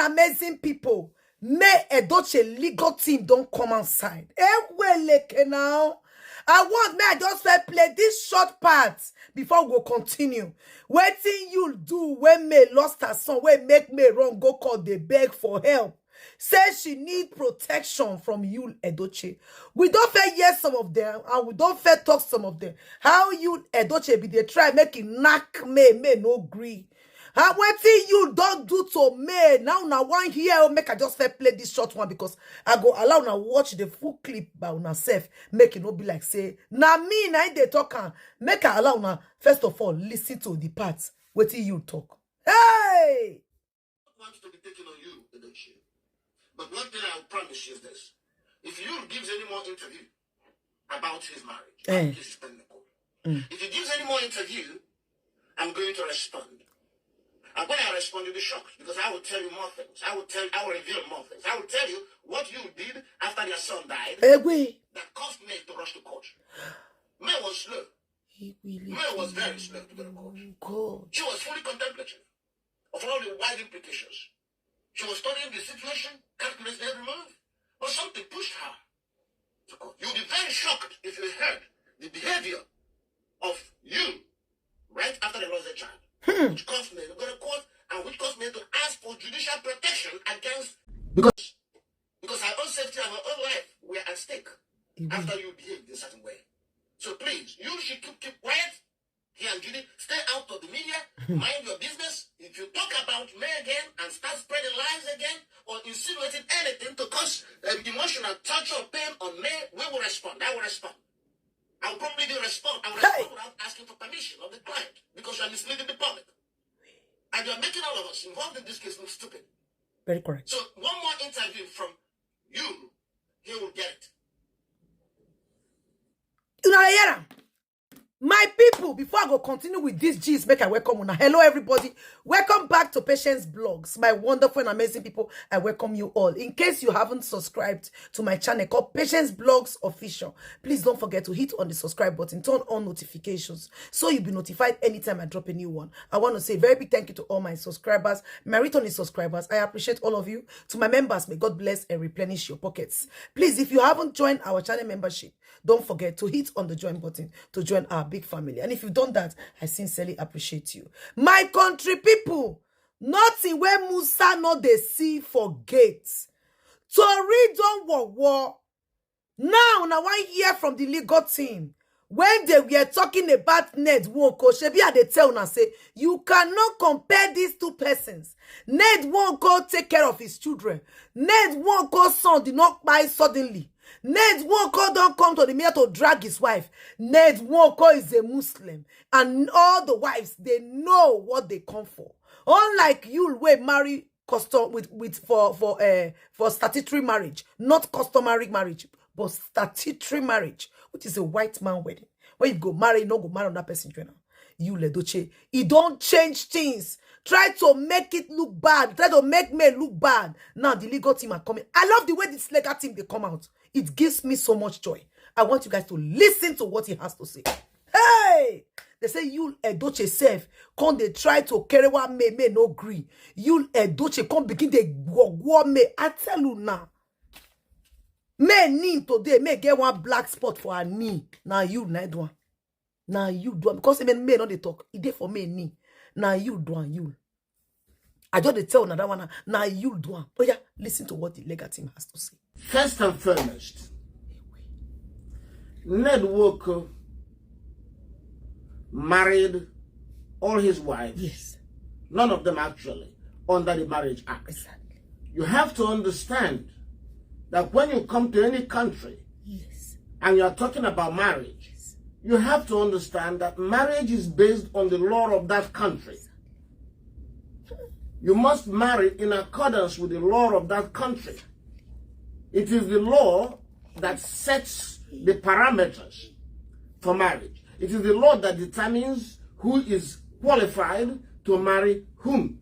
amazing people. May Edochie legal team don't come outside. Now. I want me I just play this short part before we continue. Waiting you'll do when May lost her son, when make me wrong, go call the beg for help. Says she need protection from you, Edochie. We don't fair yes some of them, and we don't fair talk some of them. How you, Edochie, be they try making knock me no agree. How waiting you don't do to me now one here make I just play this short one because I go allow now watch the full clip by una self make it not be like say now me now they talk make I allow now first of all listen to the parts waiting you talk. Hey, wants to be taken on you, Edochie. But one thing I'll promise you is this: if you gives any more interview about his marriage, his if he gives any more interview, I'm going to respond. And when I respond, you'll be shocked because I will tell you more things. I will reveal more things. I will tell you what you did after your son died that caused me to rush to court. May was slow. May was very slow to go to court. She was fully contemplative of all the wide implications. She was studying the situation, calculating every move, but something pushed her to court. You'll be very shocked if you heard the behavior of you right after they lost their child. Which caused me to go to court and which caused me to ask for judicial protection against because our own safety and our own life were at stake after you behaved in a certain way. So please, you should keep quiet. Here and Judy, stay out of the media, mind your business. If you talk about me again and start spreading lies again or insinuating anything to cause emotional torture or pain on me, we will respond. I will respond. I'll probably respond. I will respond without asking for permission of the client because you are misleading the public. And you are making all of us involved in this case look stupid. Very correct. So one more interview from you, he will get it. My people, before I go continue with this gist, make I welcome una. Hello, everybody. Welcome back to Patience Blogs. My wonderful and amazing people, I welcome you all. In case you haven't subscribed to my channel called Patience Blogs Official, please don't forget to hit on the subscribe button, turn on notifications, so you'll be notified anytime I drop a new one. I want to say a very big thank you to all my subscribers, my returning subscribers. I appreciate all of you. To my members, may God bless and replenish your pockets. Please, if you haven't joined our channel membership, don't forget to hit on the join button to join our big family. And if you've done that, I sincerely appreciate you. My country people, nothing where Musa not they see for gates. Tori don't war. Now I hear from the legal team. When they were talking about Ned Wonko, Shebia they tell us say, you cannot compare these two persons. Ned Wonko take care of his children. Ned Wonko's son did not buy suddenly. Ned Wonko don't come to the mirror to drag his wife. Ned Wonko is a Muslim. And all the wives, they know what they come for. Unlike you, we marry custom for statutory marriage. Not customary marriage, but statutory marriage, which is a white man wedding. When you go marry, no go marry on that person. You Edochie, it don't change things. Try to make it look bad. Try to make me look bad. Now the legal team are coming. I love the way this legal team they come out. It gives me so much joy. I want you guys to listen to what he has to say. Hey! They say you Edochie self, come they try to carry one me no agree. You Edochie come begin they go me. I tell you now. Me knee today, me get one black spot for her knee. Now you need one. Now you do because even me not they talk. It dey for me knee. Now you do and you. I just tell another one. Now you do. Oh yeah, listen to what the legal team has to say. First and foremost, Ned Walker married all his wives. Yes. None of them actually under the Marriage Act. Exactly. You have to understand that when you come to any country, yes, and you are talking about marriage, yes, you have to understand that marriage is based on the law of that country. You must marry in accordance with the law of that country. It is the law that sets the parameters for marriage. It is the law that determines who is qualified to marry whom.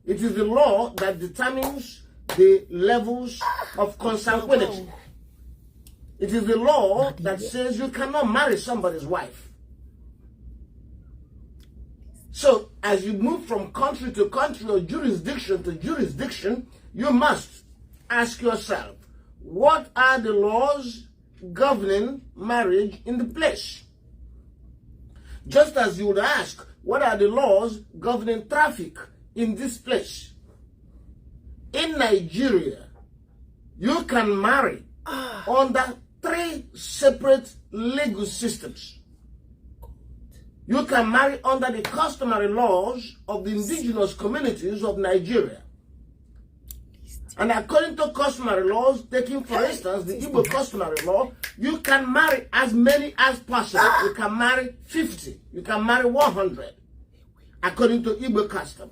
It is the law that determines the levels of consanguinity. It is the law that says you cannot marry somebody's wife. So as you move from country to country or jurisdiction to jurisdiction, you must ask yourself, what are the laws governing marriage in the place? Just as you would ask, what are the laws governing traffic in this place? In Nigeria, you can marry under 3 separate legal systems. You can marry under the customary laws of the indigenous communities of Nigeria. And according to customary laws, taking for instance the Igbo customary law, you can marry as many as possible. You can marry 50. You can marry 100, according to Igbo custom.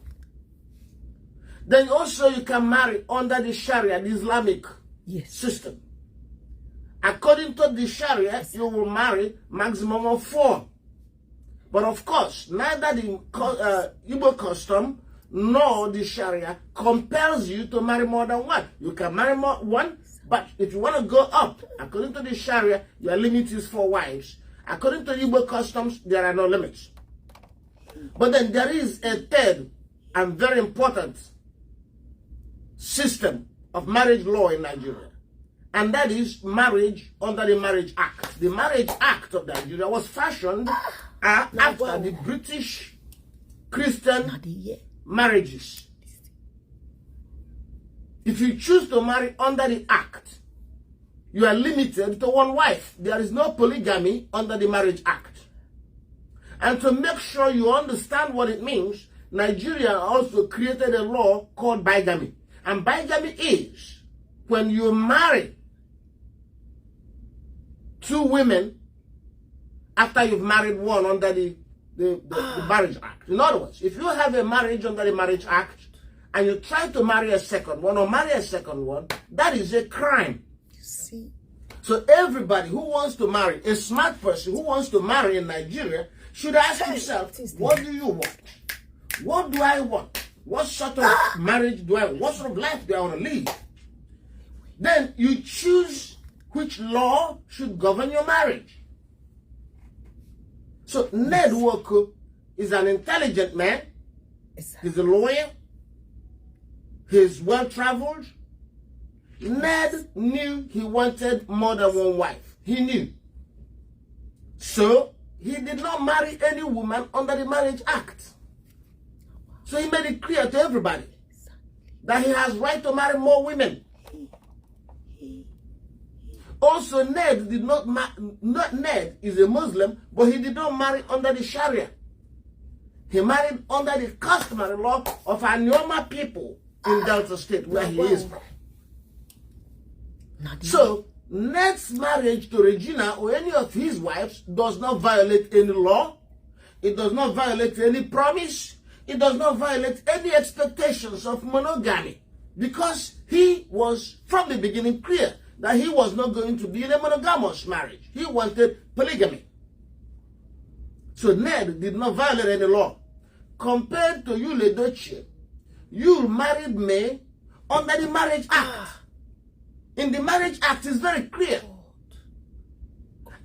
Then also you can marry under the Sharia, the Islamic system. According to the Sharia, you will marry maximum of 4. But of course, neither the Igbo custom nor the Sharia compels you to marry more than 1. You can marry more one, but if you want to go up, according to the Sharia, your limit is 4 wives. According to Igbo customs, there are no limits. But then there is a third and very important system of marriage law in Nigeria, and that is marriage under the Marriage Act. The Marriage Act of Nigeria was fashioned after the British Christian marriages. If you choose to marry under the Act, you are limited to 1 wife. There is no polygamy under the Marriage Act. And to make sure you understand what it means, Nigeria also created a law called bigamy. And bigamy is when you marry 2 women after you've married one under the Marriage Act. In other words, if you have a marriage under the Marriage Act and you try to marry a second one or marry a second one, that is a crime. You see? So everybody who wants to marry, a smart person who wants to marry in Nigeria, should ask himself, what do you want? What do I want? What sort of marriage do I want? What sort of life do I want to live? Then you choose which law should govern your marriage. So Ned Walker is an intelligent man. He's a lawyer. He's well-traveled. Ned knew he wanted more than 1 wife. He knew. So he did not marry any woman under the Marriage Act. So he made it clear to everybody that he has right to marry more women. Also, Ned did not Ned is a Muslim, but he did not marry under the Sharia. He married under the customary law of Anyoma people in Delta State, where he is from. So, Ned's marriage to Regina or any of his wives does not violate any law. It does not violate any promise. It does not violate any expectations of monogamy, because he was from the beginning clear that he was not going to be in a monogamous marriage. He wanted polygamy. So Ned did not violate any law. Compared to you, Edochie, you married me under the Marriage Act. In the Marriage Act, it's very clear.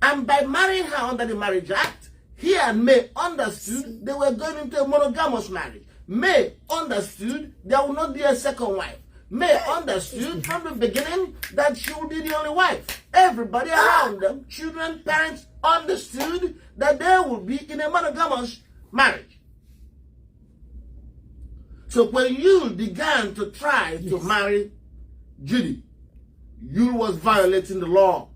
And by marrying her under the Marriage Act, he and May understood they were going into a monogamous marriage. May understood there will not be a second wife. May understood from the beginning that she would be the only wife. Everybody around them, children, parents, understood that they would be in a monogamous marriage. So when you began to try to marry Judy, you was violating the law.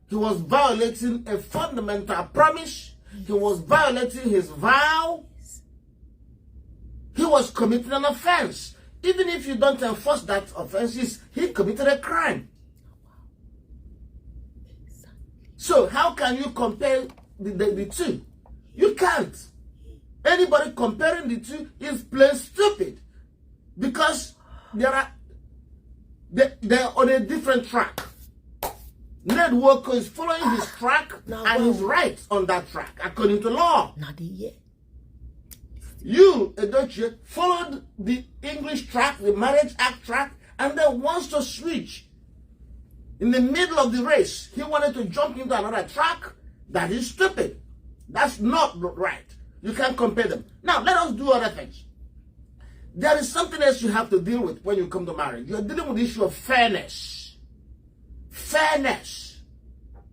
He was violating a fundamental promise. He was violating his vow. He was committing an offense. Even if you don't enforce that offense, he committed a crime. So how can you compare the two? You can't. Anybody comparing the two is plain stupid, because they're on a different track. Ned Walker is following his track and he's right on that track according to law. You, Edochie, followed the English track, the Marriage Act track, and then wants to switch. In the middle of the race, he wanted to jump into another track. That is stupid. That's not right. You can't compare them. Now, let us do other things. There is something else you have to deal with when you come to marriage. You're dealing with the issue of fairness. Fairness.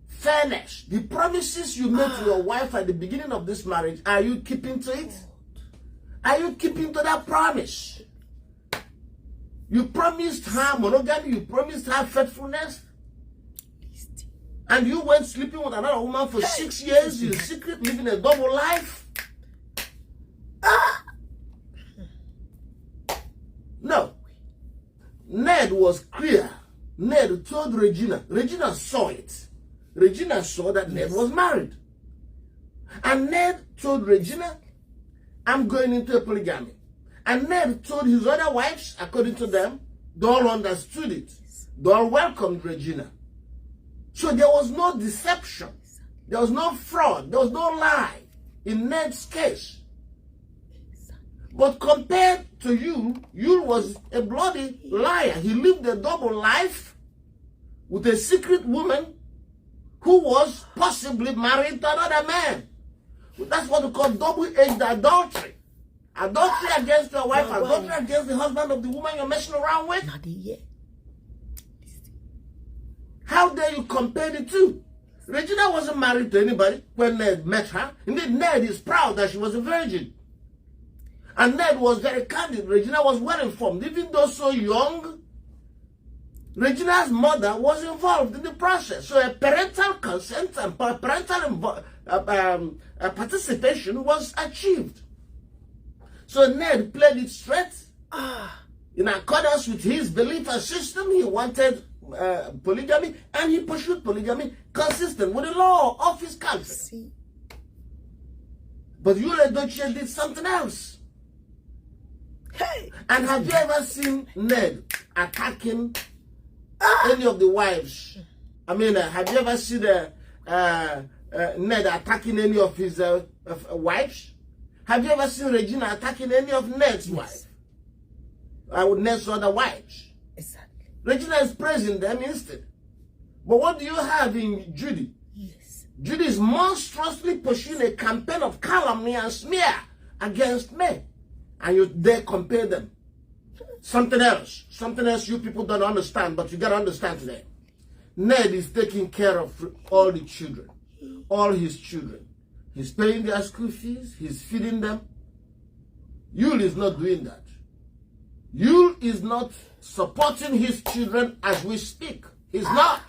Fairness. The promises you made to your wife at the beginning of this marriage, are you keeping to it? Are you keeping to that promise? You promised her monogamy, you promised her faithfulness, and you went sleeping with another woman for 6 years in secret, living a double life? No. Ned was clear. Ned told Regina. Regina saw it. Regina saw that Ned was married. And Ned told Regina, I'm going into a polygamy. And Ned told his other wives, according to them, they all understood it. They all welcomed Regina. So there was no deception. There was no fraud. There was no lie in Ned's case. But compared to Yul was a bloody liar. He lived a double life with a secret woman who was possibly married to another man. That's what we call double-edged adultery. Adultery against your wife, adultery against the husband of the woman you're messing around with. How dare you compare the two? Regina wasn't married to anybody when Ned met her. Indeed, Ned is proud that she was a virgin. And Ned was very candid. Regina was well informed. Even though so young, Regina's mother was involved in the process. So a parental consent and parental participation was achieved. So Ned played it straight. In accordance with his belief system, he wanted polygamy, and he pursued polygamy consistent with the law of his country. But Edochie did something else. And have you ever seen Ned attacking any of the wives? I mean, have you ever seen Ned attacking any of his wives? Have you ever seen Regina attacking any of Ned's wives? Ned's other wives? Exactly. Regina is praising them instead. But what do you have in Judy? Yes. Judy is monstrously pursuing a campaign of calumny and smear against me. And you dare compare them. Something else you people don't understand, but you got to understand today. Ned is taking care of all the children, all his children. He's paying their school fees, he's feeding them. Yul is not doing that. Yul is not supporting his children as we speak. He's not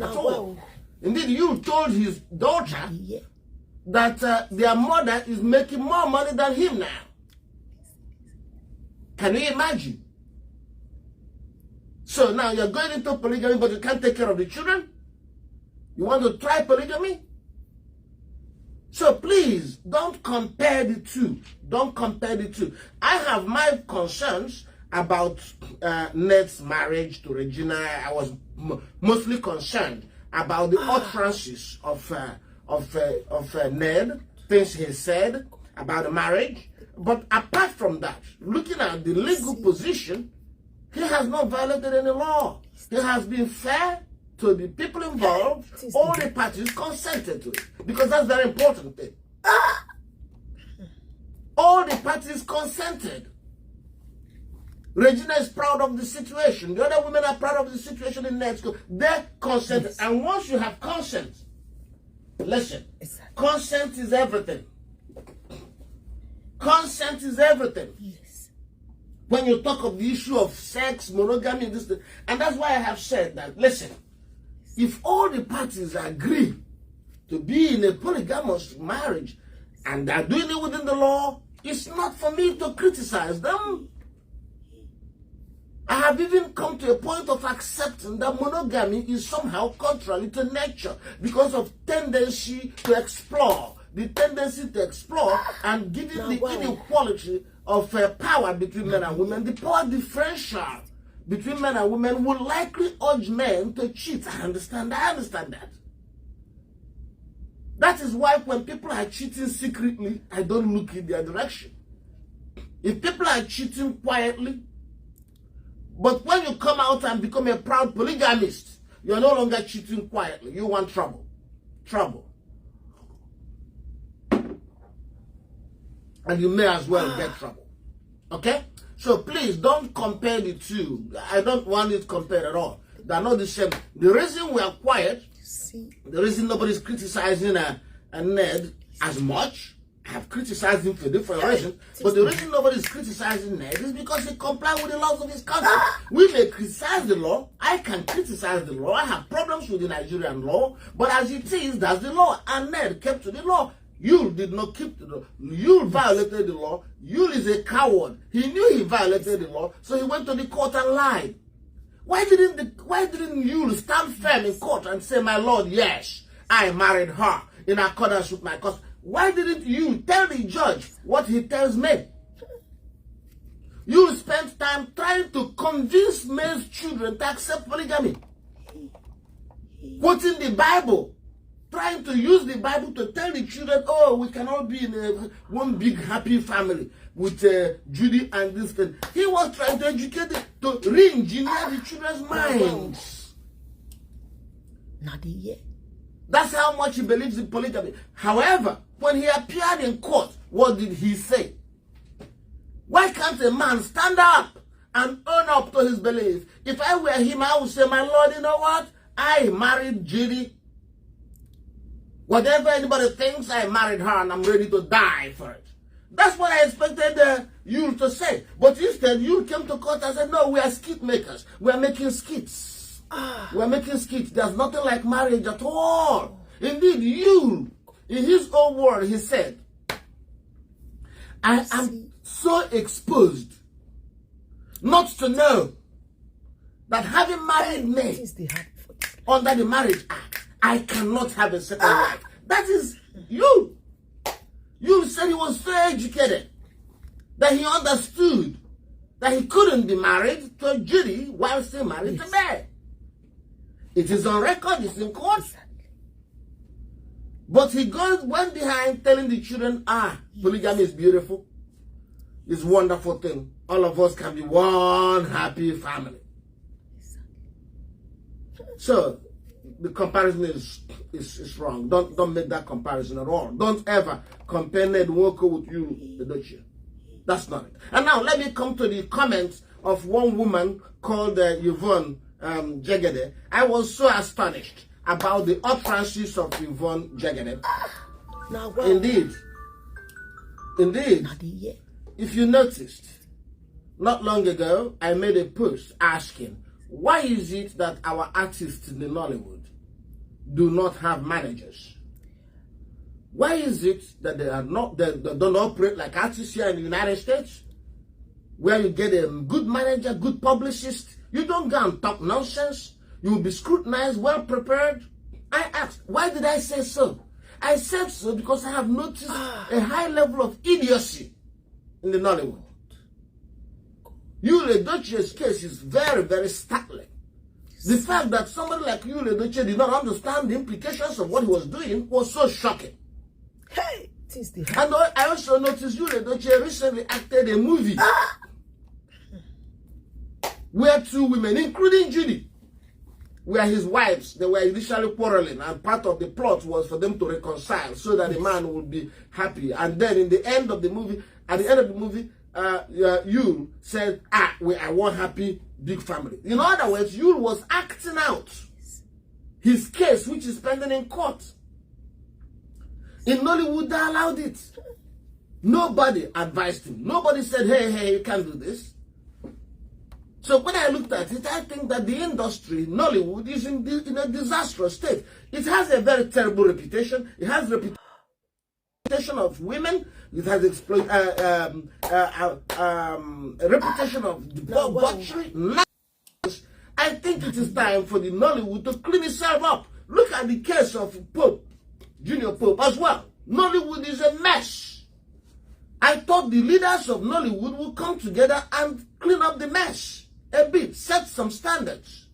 at all. Indeed, Yul told his daughter that their mother is making more money than him now. Can you imagine? So now you're going into polygamy, but you can't take care of the children? You want to try polygamy? So please, don't compare the two. Don't compare the two. I have my concerns about Ned's marriage to Regina. I was mostly concerned about the utterances of Ned, things he said about the marriage. But apart from that, looking at the legal position, he has not violated any law. He has been fair to the people involved. All the parties consented to it. Because that's very important thing. All the parties consented. Regina is proud of the situation. The other women are proud of the situation in Ned's school. They consented. Yes. And once you have consent, listen, consent is everything. Consent is everything. Yes. When you talk of the issue of sex, monogamy, this, and that's why I have said that, listen, if all the parties agree to be in a polygamous marriage and they're doing it within the law, it's not for me to criticize them. I have even come to a point of accepting that monogamy is somehow contrary to nature because of tendency to explore. The tendency to explore and giving the inequality of power between men and women, the power differential between men and women will likely urge men to cheat. I understand that. That is why when people are cheating secretly, I don't look in their direction. If people are cheating quietly, but when you come out and become a proud polygamist, you're no longer cheating quietly. You want trouble. Trouble. and you may as well get trouble. Okay? So please don't compare the two. I don't want it compared at all. They are not the same. The reason we are quiet, the reason nobody's criticizing a Ned as much, I have criticized him for different reasons, but the reason nobody's criticizing Ned is because he complies with the laws of his country. We may criticize the law. I can criticize the law. I have problems with the Nigerian law, but as it is, that's the law. And Ned kept to the law. Yul did not keep the law. Yul violated the law. Yul is a coward. He knew he violated the law, so he went to the court and lied. Why didn't Yul stand firm in court and say, my lord, yes, I married her in accordance with my custom? Why didn't you tell the judge what he tells me? You spent time trying to convince May's children to accept polygamy. Quoting the Bible. Trying to use the Bible to tell the children, oh, we can all be in one big happy family with Judy and this thing. He was trying to educate them, to re-engineer the children's minds. Not yet. That's how much he believes in polygamy. However, when he appeared in court, what did he say? Why can't a man stand up and own up to his belief? If I were him, I would say, my lord, you know what? I married Judy. Whatever anybody thinks, I married her and I'm ready to die for it. That's what I expected you to say. But instead, you came to court and said, no, we are skit makers. We are making skits. We are making skits. There's nothing like marriage at all. Indeed, you, in his own word, he said, I am so exposed not to know that having married me under the Marriage Act, I cannot have a second wife. That is you. You said he was so educated that he understood that he couldn't be married to Judy while still married to me. It is on record, it's in court. But he went behind telling the children, polygamy is beautiful. It's a wonderful thing. All of us can be one happy family. So, the comparison is wrong. Don't make that comparison at all. Don't ever compare Ned Walker with you, Edochie. That's not it. And now let me come to the comments of one woman called Yvonne Jegede. I was so astonished about the utterances of Yvonne Jegede. Indeed. If you noticed, not long ago, I made a post asking, why is it that our artists in the Nollywood do not have managers? Why is it that they don't operate like artists here in the United States, where you get a good manager, good publicist? You don't go and talk nonsense. You will be scrutinized, well prepared. I asked, why did I say so? I said so because I have noticed a high level of idiocy in the Nollywood. Yul Edochie's case is very, very startling. The fact that somebody like Yul Edochie did not understand the implications of what he was doing was so shocking. Hey, and I also noticed Yul Edochie recently acted a movie where two women, including Judy, were his wives. They were initially quarreling, and part of the plot was for them to reconcile so that the man would be happy. And then at the end of the movie, Yul said, I want happy big family. In other words, Yul was acting out his case, which is pending in court. In Nollywood, they allowed it. Nobody advised him. Nobody said, hey, you can't do this. So when I looked at it, I think that the industry, Nollywood, is in a disastrous state. It has a very terrible reputation. It has a reputation of women. It has a reputation of debauchery. I think it is time for the Nollywood to clean itself up. Look at the case of Pope, Junior Pope as well. Nollywood is a mess. I thought the leaders of Nollywood would come together and clean up the mess a bit, set some standards.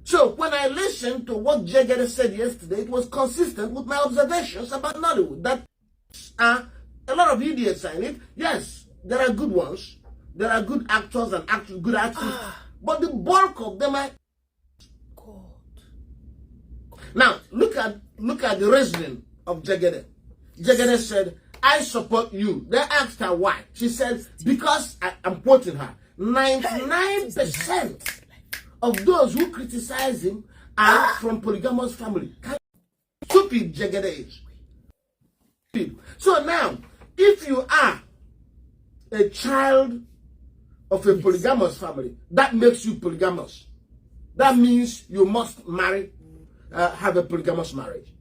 So when I listened to what Jegede said yesterday, it was consistent with my observations about Nollywood. That a lot of idiots are in it. Yes, there are good ones. There are good actors and good actors. But the bulk of them are... Now, look at the reasoning of Jegede. Jegede said, I support you. They asked her why. She said, because, I'm quoting her, 99% of those who criticize him are from polygamous family. Stupid jegede. So now, if you are a child of a polygamous family, that makes you polygamous. That means you must marry, have a polygamous marriage.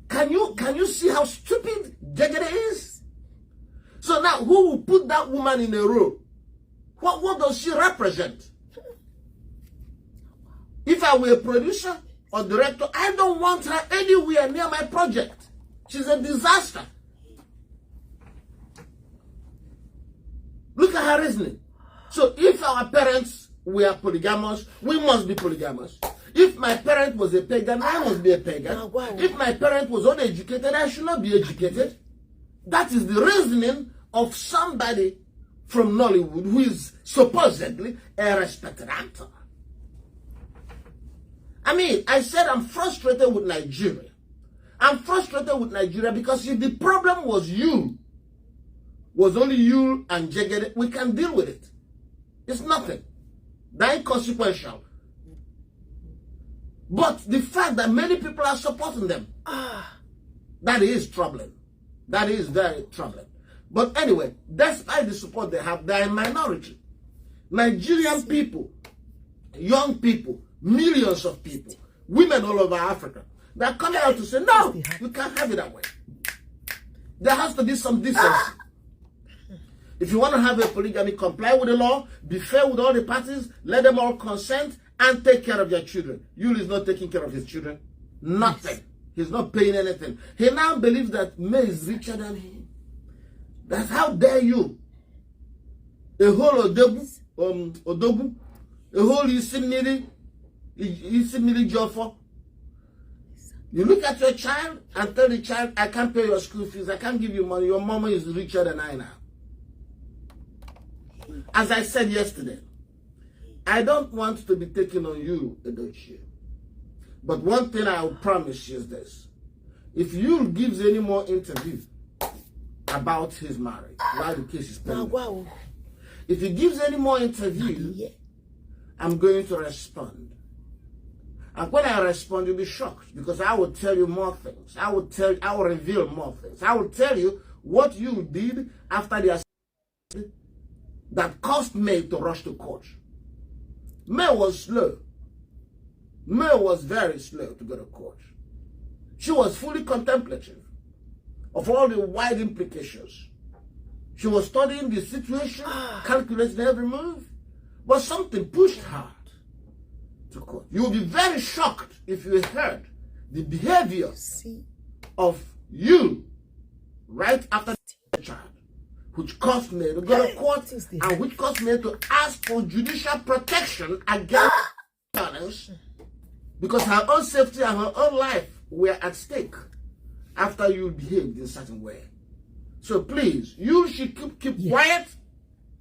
Can you see how stupid jegede is? So now, who will put that woman in a row? What does she represent? If I were a producer or director, I don't want her anywhere near my project. She's a disaster. Look at her reasoning. So if our parents were polygamous, we must be polygamous. If my parent was a pagan, I must be a pagan. Oh, wow. If my parent was uneducated, I should not be educated. That is the reasoning of somebody from Nollywood who is supposedly a respected actor. I mean, I said I'm frustrated with Nigeria. I'm frustrated with Nigeria because if the problem was only you and Jegede, we can deal with it. It's nothing. That inconsequential. But the fact that many people are supporting them, that is troubling. That is very troubling. But anyway, despite the support they have, they are a minority. Nigerian people, young people, millions of people, women all over Africa, they are coming out to say, no, you can't have it that way. There has to be some decency. If you want to have a polygamy, comply with the law, be fair with all the parties, let them all consent, and take care of their children. Yul is not taking care of his children. Nothing. He's not paying anything. He now believes that May is richer than him. That's how dare you. A whole Odogu, a whole Isimili Jofo. You look at your child and tell the child, I can't pay your school fees, I can't give you money, your mama is richer than I now. As I said yesterday, I don't want to be taken on you, Edochie. But one thing I will promise you is this. If you gives any more interview about his marriage, while the case is pending, if he gives any more interview, I'm going to respond. And when I respond, you'll be shocked because I will tell you more things. I will reveal more things. I will tell you what you did after the assassination that caused May to rush to court. May was slow. May was very slow to go to court. She was fully contemplative of all the wide implications. She was studying the situation, calculating every move, but something pushed her to court. You will be very shocked if you heard the behavior of you right after the child, which caused me to go to court and which caused me to ask for judicial protection against violence because her own safety and her own life were at stake after you behaved in a certain way. So please, you should keep quiet.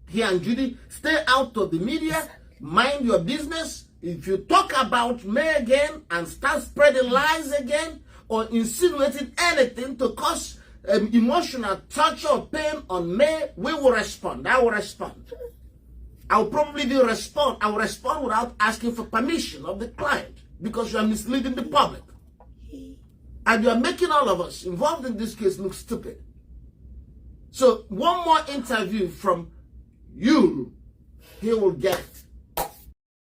He and Judy, stay out of the media, mind your business. If you talk about May again and start spreading lies again or insinuating anything to cause emotional torture or pain on May, we will respond. I will respond. I will probably respond. I will respond without asking for permission of the client because you are misleading the public. And you are making all of us involved in this case look stupid. So one more interview from you, he will get